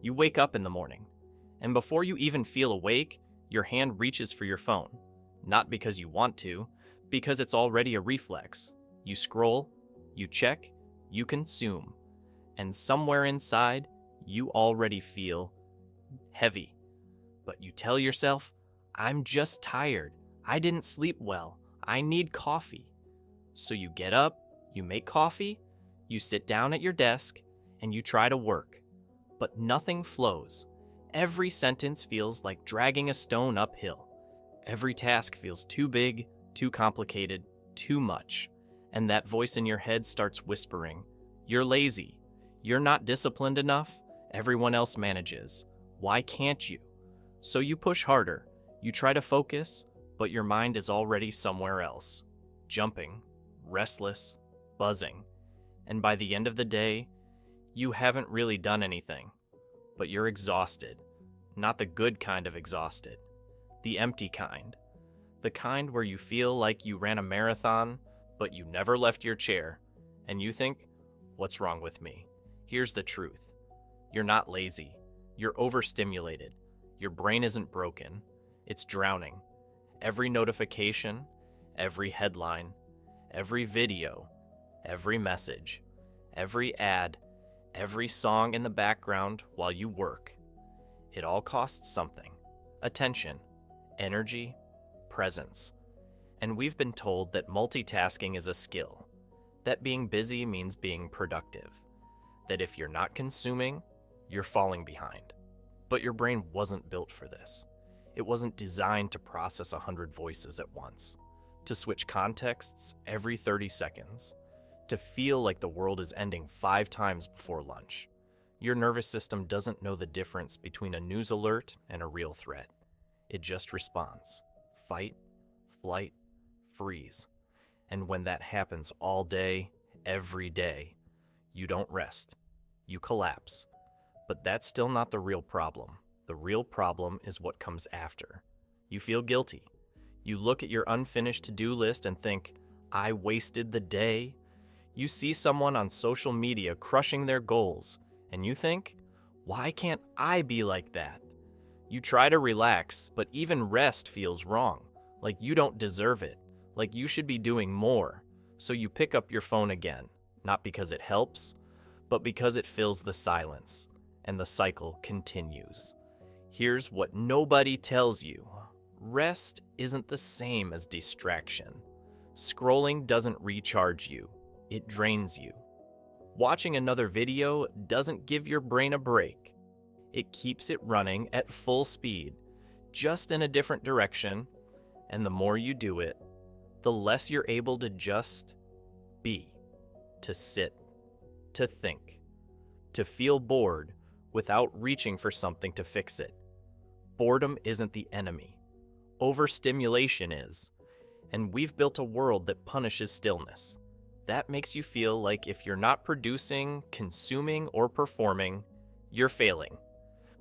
You wake up in the morning, and before you even feel awake, your hand reaches for your phone. Not because you want to, because it's already a reflex. You scroll, you check, you consume, and somewhere inside, you already feel heavy. But you tell yourself, I'm just tired. I didn't sleep well. I need coffee. So you get up, you make coffee, you sit down at your desk, and you try to work. But nothing flows. Every sentence feels like dragging a stone uphill. Every task feels too big, too complicated, too much. And that voice in your head starts whispering, you're lazy. You're not disciplined enough. Everyone else manages. Why can't you? So you push harder. You try to focus, but your mind is already somewhere else. Jumping, restless, buzzing. And by the end of the day, you haven't really done anything. But you're exhausted. Not the good kind of exhausted. The empty kind. The kind where you feel like you ran a marathon, but you never left your chair. And you think, what's wrong with me? Here's the truth. You're not lazy. You're overstimulated. Your brain isn't broken. It's drowning. Every notification, every headline, every video, every message, every ad, every song in the background while you work. It all costs something. Attention, energy, presence. And we've been told that multitasking is a skill. That being busy means being productive. That if you're not consuming, you're falling behind. But your brain wasn't built for this. It wasn't designed to process 100 voices at once, to switch contexts every 30 seconds, to feel like the world is ending 5 times before lunch. Your nervous system doesn't know the difference between a news alert and a real threat. It just responds. Fight, flight, freeze. And when that happens all day, every day, you don't rest. You collapse. But that's still not the real problem. The real problem is what comes after. You feel guilty. You look at your unfinished to-do list and think, I wasted the day. You see someone on social media crushing their goals, and you think, why can't I be like that? You try to relax, but even rest feels wrong, like you don't deserve it, like you should be doing more. So you pick up your phone again, not because it helps, but because it fills the silence, and the cycle continues. Here's what nobody tells you. Rest isn't the same as distraction. Scrolling doesn't recharge you. It drains you. Watching another video doesn't give your brain a break. It keeps it running at full speed, just in a different direction, and the more you do it, the less you're able to just be, to sit, to think, to feel bored without reaching for something to fix it. Boredom isn't the enemy. Overstimulation is, and we've built a world that punishes stillness. That makes you feel like if you're not producing, consuming, or performing, you're failing.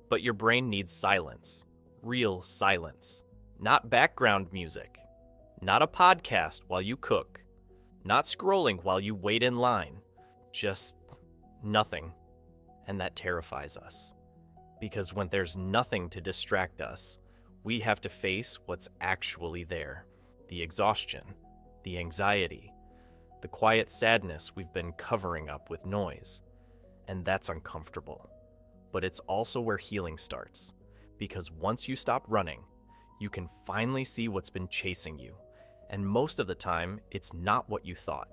But your brain needs silence, real silence, not background music, not a podcast while you cook, not scrolling while you wait in line, just nothing. And that terrifies us. Because when there's nothing to distract us, we have to face what's actually there. The exhaustion, the anxiety, the quiet sadness we've been covering up with noise. And that's uncomfortable. But it's also where healing starts. Because once you stop running, you can finally see what's been chasing you. And most of the time, it's not what you thought.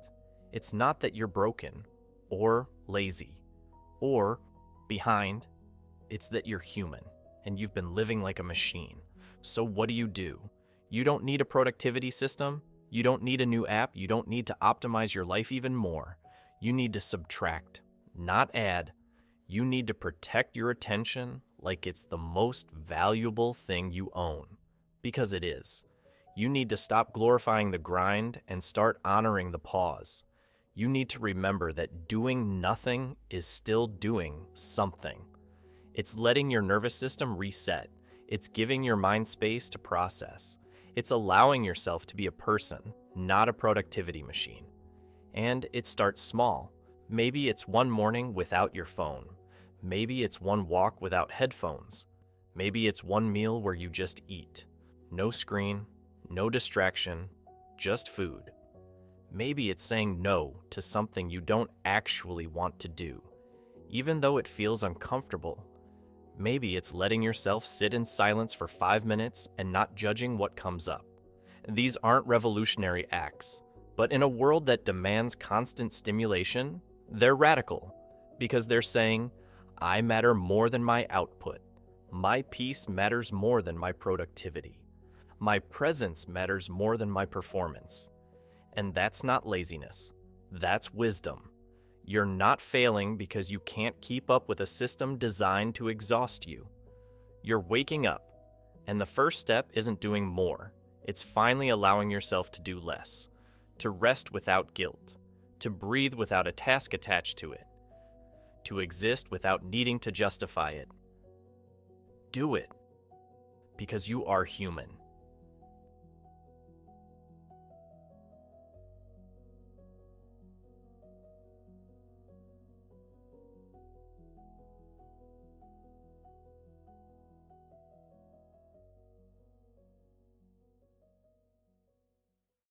It's not that you're broken, or lazy, or behind. It's that you're human, and you've been living like a machine. So what do? You don't need a productivity system. You don't need a new app. You don't need to optimize your life even more. You need to subtract, not add. You need to protect your attention like it's the most valuable thing you own. Because it is. You need to stop glorifying the grind and start honoring the pause. You need to remember that doing nothing is still doing something. It's letting your nervous system reset. It's giving your mind space to process. It's allowing yourself to be a person, not a productivity machine. And it starts small. Maybe it's one morning without your phone. Maybe it's one walk without headphones. Maybe it's one meal where you just eat. No screen, no distraction, just food. Maybe it's saying no to something you don't actually want to do, even though it feels uncomfortable. Maybe it's letting yourself sit in silence for 5 minutes and not judging what comes up. These aren't revolutionary acts, but in a world that demands constant stimulation, they're radical because they're saying, I matter more than my output. My peace matters more than my productivity. My presence matters more than my performance. And that's not laziness. That's wisdom. You're not failing because you can't keep up with a system designed to exhaust you. You're waking up, and the first step isn't doing more. It's finally allowing yourself to do less, to rest without guilt, to breathe without a task attached to it, to exist without needing to justify it. Do it, because you are human.